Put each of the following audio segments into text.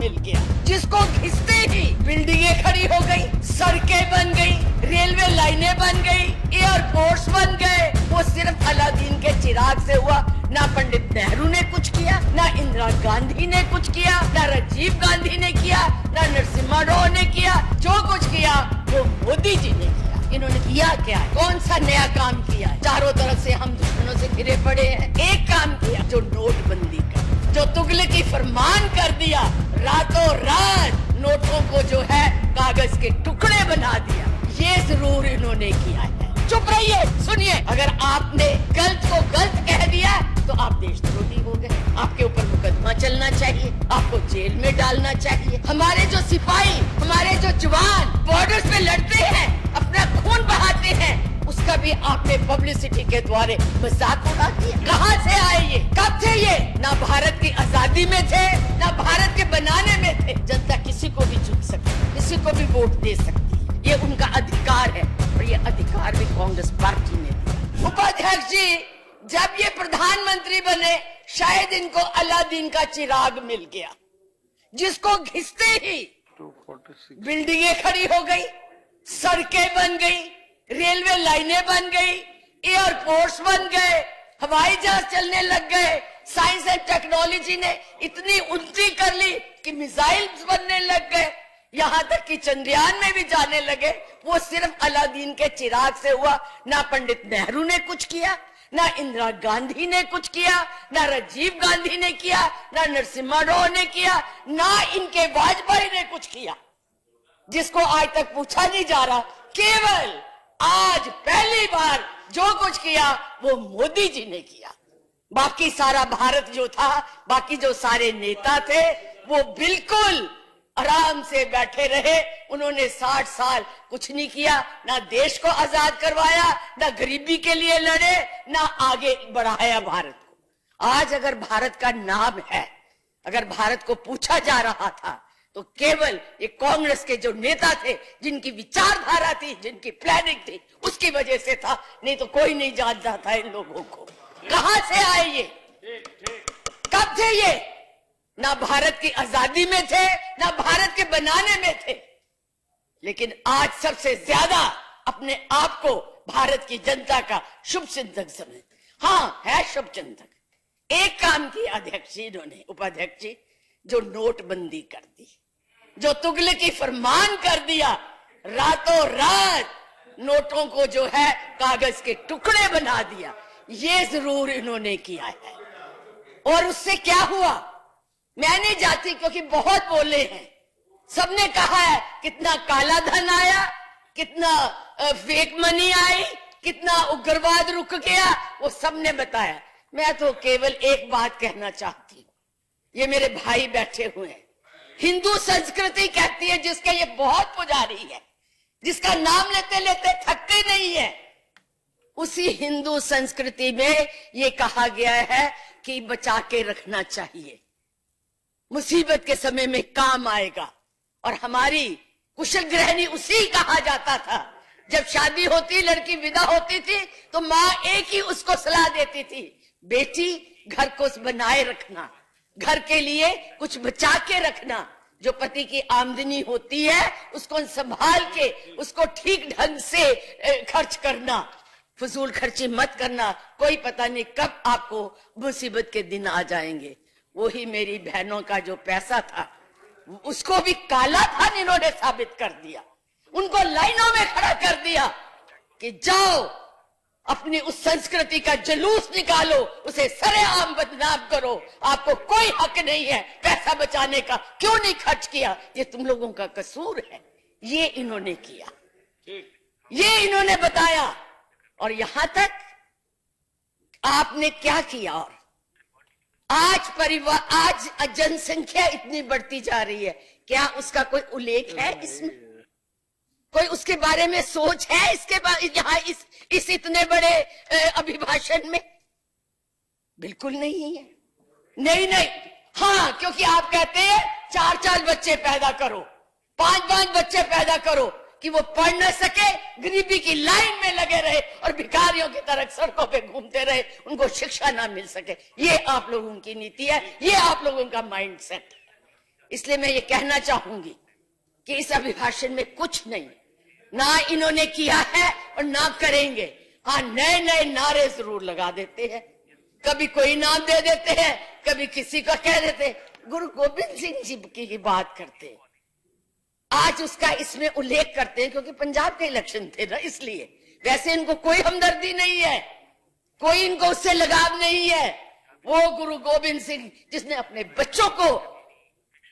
मिल गया, जिसको घिसते ही बिल्डिंगें खड़ी हो गई, सड़कें बन गई, रेलवे लाइनें बन गई, एयरपोर्ट्स बन गए। वो सिर्फ अलादीन के चिराग से हुआ। ना पंडित नेहरू ने कुछ किया, ना इंदिरा गांधी ने कुछ किया, ना राजीव गांधी ने किया, ना नरसिम्हा राव ने किया। जो कुछ किया वो मोदी जी ने किया। इन्होंने किया क्या है? कौन सा नया काम किया है? चारों तरफ से हम दुश्मनों से घिरे पड़े हैं। एक काम किया, जो नोटबंदी का, जो तुगलकी फरमान कर दिया, रातों रात नोटों को जो है कागज के टुकड़े बना दिया। ये जरूर इन्होंने किया है। चुप रहिए, सुनिए। अगर आपने गलत को गलत कह दिया तो आप देशद्रोही हो गए। आपके ऊपर मुकदमा चलना चाहिए, आपको जेल में डालना चाहिए। हमारे जो सिपाही, हमारे जो जवान बॉर्डर्स पे लड़ते हैं, अपना खून बहाते हैं, उसका भी आपने पब्लिसिटी के द्वारा मजाक उड़ा दिया। कहाँ से आए ये? कब थे ये? ना भारत की आजादी में थे, ना भारत के बनाने में थे। जनता किसी को भी चुन सकती है, किसी को भी वोट दे सकती है, ये उनका अधिकार है। और ये अधिकार भी कांग्रेस पार्टी ने दिया। उपाध्यक्ष जी जब ये प्रधानमंत्री बने, शायद इनको अलादीन का चिराग मिल गया, जिसको घिसते ही बिल्डिंगें खड़ी हो गई, सड़कें बन गई, रेलवे लाइनें बन गई, एयरपोर्ट्स बन गए, हवाई जहाज चलने लग गए। साइंस एंड टेक्नोलॉजी ने इतनी उन्नति कर ली कि मिसाइल्स बनने लग गए, यहाँ तक कि चंद्रयान में भी जाने लगे। वो सिर्फ अलादीन के चिराग से हुआ। ना पंडित नेहरू ने कुछ किया, ना इंदिरा गांधी ने कुछ किया, ना राजीव गांधी ने किया, ना नरसिम्हा राव ने किया, ना इनके वाजपेयी ने कुछ किया, जिसको आज तक पूछा नहीं जा रहा। केवल आज पहली बार जो कुछ किया वो मोदी जी ने किया। बाकी सारा भारत जो था, बाकी जो सारे नेता थे, वो बिल्कुल आराम से बैठे रहे। उन्होंने 60 साल कुछ नहीं किया, ना देश को आजाद करवाया, ना गरीबी के लिए लड़े, ना आगे बढ़ाया भारत को। आज अगर भारत का नाम है, अगर भारत को पूछा जा रहा था, तो केवल ये कांग्रेस के जो नेता थे, जिनकी विचारधारा थी, जिनकी प्लानिंग थी, उसकी वजह से था। नहीं तो कोई नहीं जानता था इन लोगों को। कहां से आए ये? कब थे ये? ना भारत की आजादी में थे, ना भारत के बनाने में थे। लेकिन आज सबसे ज्यादा अपने आप को भारत की जनता का शुभ चिंतक समझ। हाँ, है शुभ चिंतक। एक काम किया अध्यक्ष जी इन्होंने, उपाध्यक्ष जी, जो नोटबंदी कर दी, जो तुगलकी फरमान कर दिया, रातों रात नोटों को जो है कागज के टुकड़े बना दिया। ये जरूर इन्होंने किया है। और उससे क्या हुआ मैं नहीं जाती, क्योंकि बहुत बोले हैं। सबने कहा है कितना काला धन आया, कितना फेक मनी आई, कितना उग्रवाद रुक गया, वो सबने बताया। मैं तो केवल एक बात कहना चाहती हूँ। ये मेरे भाई बैठे हुए हैं, हिंदू संस्कृति कहती है, जिसके ये बहुत पुजारी है, जिसका नाम लेते लेते थकते नहीं है। उसी हिंदू संस्कृति में ये कहा गया है कि बचा के रखना चाहिए, मुसीबत के समय में काम आएगा। और हमारी कुशल गृहिणी उसी कहा जाता था। जब शादी होती, लड़की विदा होती थी, तो माँ एक ही उसको सलाह देती थी, बेटी घर को बनाए रखना, घर के लिए कुछ बचा के रखना। जो पति की आमदनी होती है उसको संभाल के, उसको ठीक ढंग से खर्च करना, फजूल खर्ची मत करना। कोई पता नहीं कब आपको मुसीबत के दिन आ जाएंगे। वही मेरी बहनों का जो पैसा था, उसको भी काला धन इन्होंने साबित कर दिया। उनको लाइनों में खड़ा कर दिया कि जाओ अपनी उस संस्कृति का जुलूस निकालो, उसे सरेआम बदनाम करो। आपको कोई हक नहीं है पैसा बचाने का। क्यों नहीं खर्च किया? ये तुम लोगों का कसूर है। ये इन्होंने किया, ये इन्होंने बताया। और यहां तक आपने क्या किया? और आज जनसंख्या इतनी बढ़ती जा रही है, क्या उसका कोई उल्लेख है इसमें? कोई उसके बारे में सोच है इसके बारे यहाँ इस इतने बड़े अभिभाषण में? बिल्कुल नहीं है। नहीं, हाँ, क्योंकि आप कहते हैं 4-4 बच्चे पैदा करो, 5-5 बच्चे पैदा करो, कि वो पढ़ न सके, गरीबी की लाइन में लगे रहे और भिखारियों की तरह सड़कों पे घूमते रहे, उनको शिक्षा ना मिल सके। ये आप लोगों की नीति है, ये आप लोगों का माइंडसेट। इसलिए मैं ये कहना चाहूंगी कि इस अभिभाषण में कुछ नहीं, ना इन्होंने किया है और ना करेंगे। हाँ, नए नए नारे जरूर लगा देते हैं, कभी कोई नाम दे देते हैं, कभी किसी का कह देते हैं। गुरु गोविंद सिंह जी की बात करते हैं, आज उसका इसमें उल्लेख करते हैं क्योंकि पंजाब के इलेक्शन थे ना, इसलिए। वैसे इनको कोई हमदर्दी नहीं है, कोई इनको उससे लगाव नहीं है। वो गुरु गोविंद सिंह जिसने अपने बच्चों को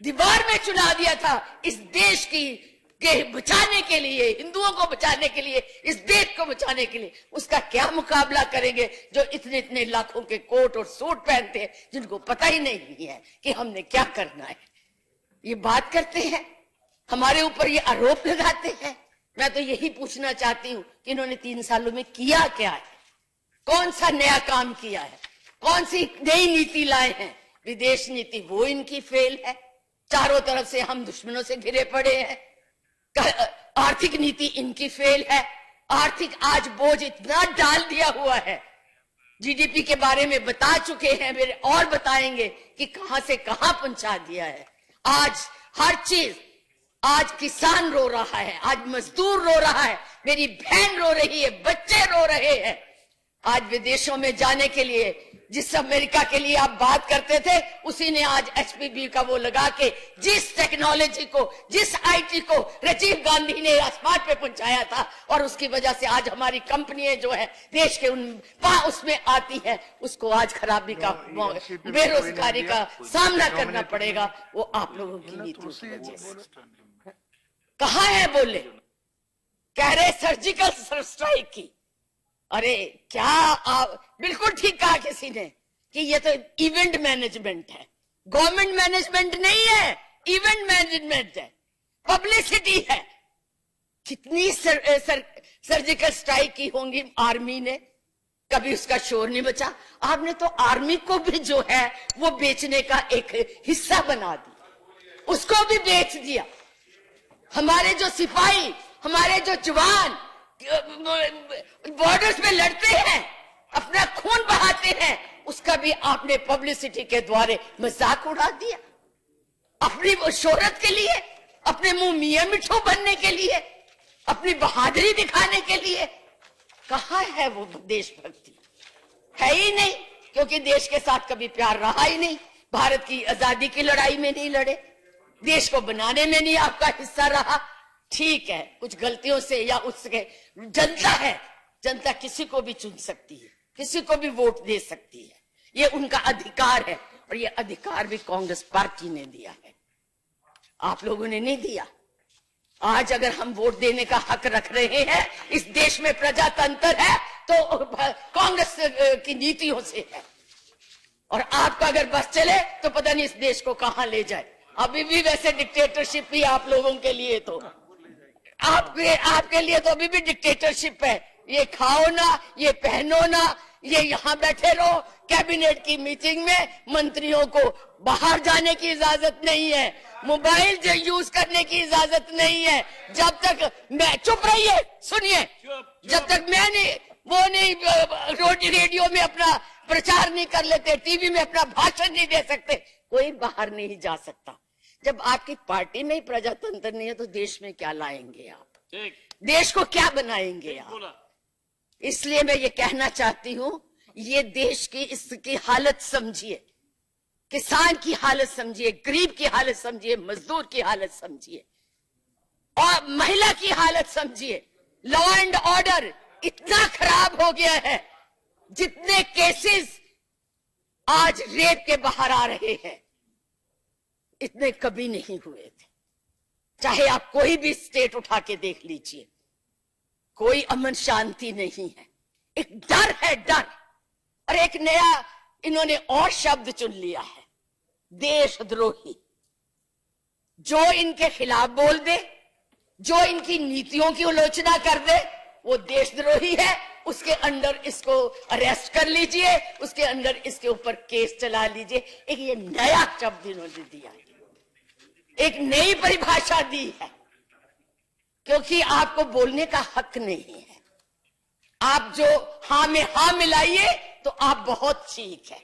दीवार में चुना दिया था इस देश के बचाने के लिए, हिंदुओं को बचाने के लिए, इस देश को बचाने के लिए, उसका क्या मुकाबला करेंगे जो इतने इतने लाखों के कोट और सूट पहनते हैं, जिनको पता ही नहीं है कि हमने क्या करना है। ये बात करते हैं, हमारे ऊपर ये आरोप लगाते हैं। मैं तो यही पूछना चाहती हूं कि इन्होंने 3 सालों में किया क्या है, कौन सा नया काम किया है, कौन सी नई नीति लाए हैं। विदेश नीति वो इनकी फेल है, चारों तरफ से हम दुश्मनों से घिरे पड़े हैं। आर्थिक नीति इनकी फेल है, आर्थिक आज बोझ इतना डाल दिया हुआ है, जीडीपी के बारे में बता चुके हैं, मेरे और बताएंगे कि कहां से कहां पहुंचा दिया है। आज हर चीज, आज किसान रो रहा है, आज मजदूर रो रहा है, मेरी बहन रो रही है, बच्चे रो रहे हैं। आज विदेशों में जाने के लिए जिस अमेरिका के लिए आप बात करते थे, उसी ने आज एचपीबी का वो लगा के जिस टेक्नोलॉजी को, जिस आईटी को राजीव गांधी ने आसमान पे पहुंचाया था, और उसकी वजह से आज हमारी कंपनियां जो है देश के उसमें आती है, उसको आज खराबी का, बेरोजगारी का सामना करना पड़ेगा। वो आप लोगों की नीतियों की वजह से। कहां है बोले, कह रहे सर्जिकल स्ट्राइक की। अरे क्या आप, बिल्कुल ठीक कहा किसी ने कि ये तो इवेंट मैनेजमेंट है, गवर्नमेंट मैनेजमेंट नहीं है, इवेंट मैनेजमेंट है, पब्लिसिटी है। कितनी सर्जिकल स्ट्राइक की होंगी आर्मी ने, कभी उसका शोर नहीं बचा। आपने तो आर्मी को भी जो है वो बेचने का एक हिस्सा बना दिया, उसको भी बेच दिया। हमारे जो सिपाही, हमारे जो जवान बॉर्डर्स में लड़ते हैं, अपना खून बहाते हैं, उसका भी आपने पब्लिसिटी के द्वारा मजाक उड़ा दिया, अपनी शोहरत के लिए, अपने मुंह मियां मिठू बनने के लिए, अपनी बहादुरी दिखाने के लिए। कहां है वो देशभक्ति? है ही नहीं, क्योंकि देश के साथ कभी प्यार रहा ही नहीं। भारत की आजादी की लड़ाई में नहीं लड़े, देश को बनाने में नहीं आपका हिस्सा रहा। ठीक है, कुछ गलतियों से या उसके, जनता है, जनता किसी को भी चुन सकती है, किसी को भी वोट दे सकती है, ये उनका अधिकार है, और ये अधिकार भी कांग्रेस पार्टी ने दिया है, आप लोगों ने नहीं दिया। आज अगर हम वोट देने का हक रख रहे हैं, इस देश में प्रजातंत्र है, तो कांग्रेस की नीतियों से है। और आपका अगर बस चले तो पता नहीं इस देश को कहां ले जाए। अभी भी वैसे डिक्टेटरशिप भी आप लोगों के लिए, तो आपके लिए तो अभी भी डिक्टेटरशिप है। ये खाओ ना, ये पहनो ना, ये यहाँ बैठे रहो। कैबिनेट की मीटिंग में मंत्रियों को बाहर जाने की इजाजत नहीं है, मोबाइल यूज करने की इजाजत नहीं है। जब तक मैं, चुप रहिए, सुनिए, जब तक मैं नहीं, वो नहीं रेडियो में अपना प्रचार नहीं कर लेते, टीवी में अपना भाषण नहीं दे सकते, कोई बाहर नहीं जा सकता। जब आपकी पार्टी में ही प्रजातंत्र नहीं है तो देश में क्या लाएंगे आप? देश को क्या बनाएंगे आप? इसलिए मैं ये कहना चाहती हूं, ये देश की इसकी हालत समझिए, किसान की हालत समझिए, गरीब की हालत समझिए, मजदूर की हालत समझिए, और महिला की हालत समझिए। लॉ एंड ऑर्डर इतना खराब हो गया है, जितने केसेस आज रेप के बाहर आ रहे हैं, इतने कभी नहीं हुए थे। चाहे आप कोई भी स्टेट उठा के देख लीजिए, कोई अमन शांति नहीं है, एक डर है, डर। और एक नया इन्होंने और शब्द चुन लिया है, देशद्रोही। जो इनके खिलाफ बोल दे, जो इनकी नीतियों की आलोचना कर दे, वो देशद्रोही है। उसके अंदर इसको अरेस्ट कर लीजिए, उसके अंदर इसके ऊपर केस चला लीजिए। एक ये नया शब्द इन्होंने दिया है, एक नई परिभाषा दी है, क्योंकि आपको बोलने का हक नहीं है। आप जो हाँ में हाँ मिलाइए तो आप बहुत ठीक है,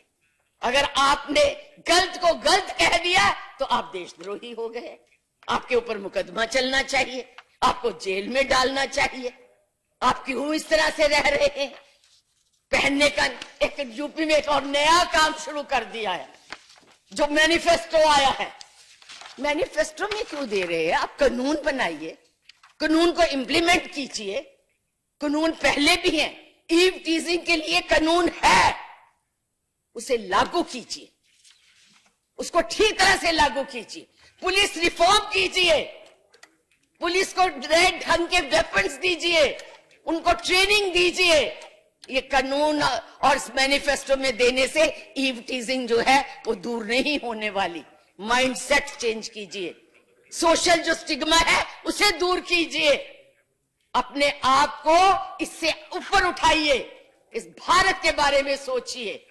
अगर आपने गलत को गलत कह दिया तो तो आप देशद्रोही हो गए, आपके ऊपर मुकदमा चलना चाहिए, आपको जेल में डालना चाहिए। आप क्यों इस तरह से रह रहे हैं? पहनने का एक यूपी में एक और नया काम शुरू कर दिया है, जो मैनिफेस्टो आया है। मैनिफेस्टो में क्यों दे रहे हैं? आप कानून बनाइए, कानून को इंप्लीमेंट कीजिए। कानून पहले भी है, ईव टीजिंग के लिए कानून है, उसे लागू कीजिए, उसको ठीक तरह से लागू कीजिए। पुलिस रिफॉर्म कीजिए, पुलिस को नए ढंग के वेपन्स दीजिए, उनको ट्रेनिंग दीजिए। ये कानून और मैनिफेस्टो में देने से ईव टीजिंग जो है वो दूर नहीं होने वाली। माइंडसेट चेंज कीजिए, सोशल जो स्टिग्मा है उसे दूर कीजिए, अपने आप को इससे ऊपर उठाइए, इस भारत के बारे में सोचिए,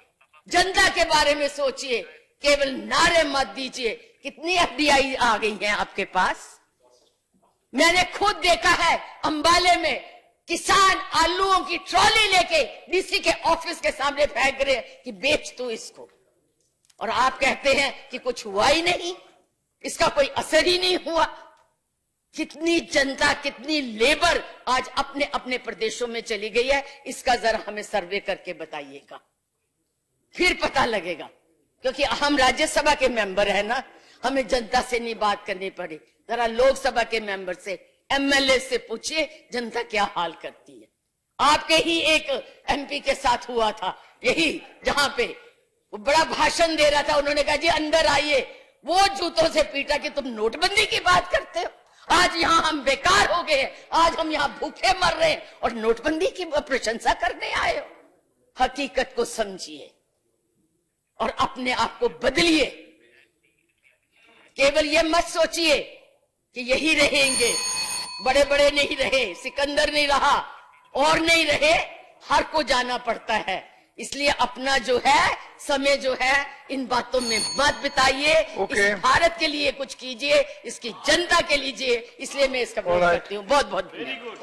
जनता के बारे में सोचिए, केवल नारे मत दीजिए। कितनी एफडीआई आ गई हैं आपके पास? मैंने खुद देखा है, अंबाले में किसान आलूओं की ट्रॉली लेके डीसी के ऑफिस के सामने फेंक रहे कि बेच तू इसको, और आप कहते हैं कि कुछ हुआ ही नहीं, इसका कोई असर ही नहीं हुआ। कितनी जनता, कितनी लेबर आज अपने अपने प्रदेशों में चली गई है, इसका जरा हमें सर्वे करके बताइएगा, फिर पता लगेगा। क्योंकि हम राज्यसभा के मेंबर है ना, हमें जनता से नहीं बात करनी पड़ी। जरा लोकसभा के मेंबर से, एमएलए से पूछिए जनता क्या हाल करती है। आपके ही एक एमपी के साथ हुआ था यही, जहां पे वो बड़ा भाषण दे रहा था, उन्होंने कहा जी अंदर आइए, वो जूतों से पीटा कि तुम नोटबंदी की बात करते हो। आज यहाँ हम बेकार हो गए, आज हम यहाँ भूखे मर रहे हैं और नोटबंदी की प्रशंसा करने आए हो। हकीकत को समझिए और अपने आप को बदलिए। केवल ये मत सोचिए कि यही रहेंगे, बड़े बड़े नहीं रहे, सिकंदर नहीं रहा और नहीं रहे, हर को जाना पड़ता है। इसलिए अपना जो है समय जो है इन बातों में मत बिताइए। इस भारत के लिए कुछ कीजिए, इसकी जनता के लिए। इसलिए मैं इसका विरोध करती हूँ। बहुत बहुत धन्यवाद।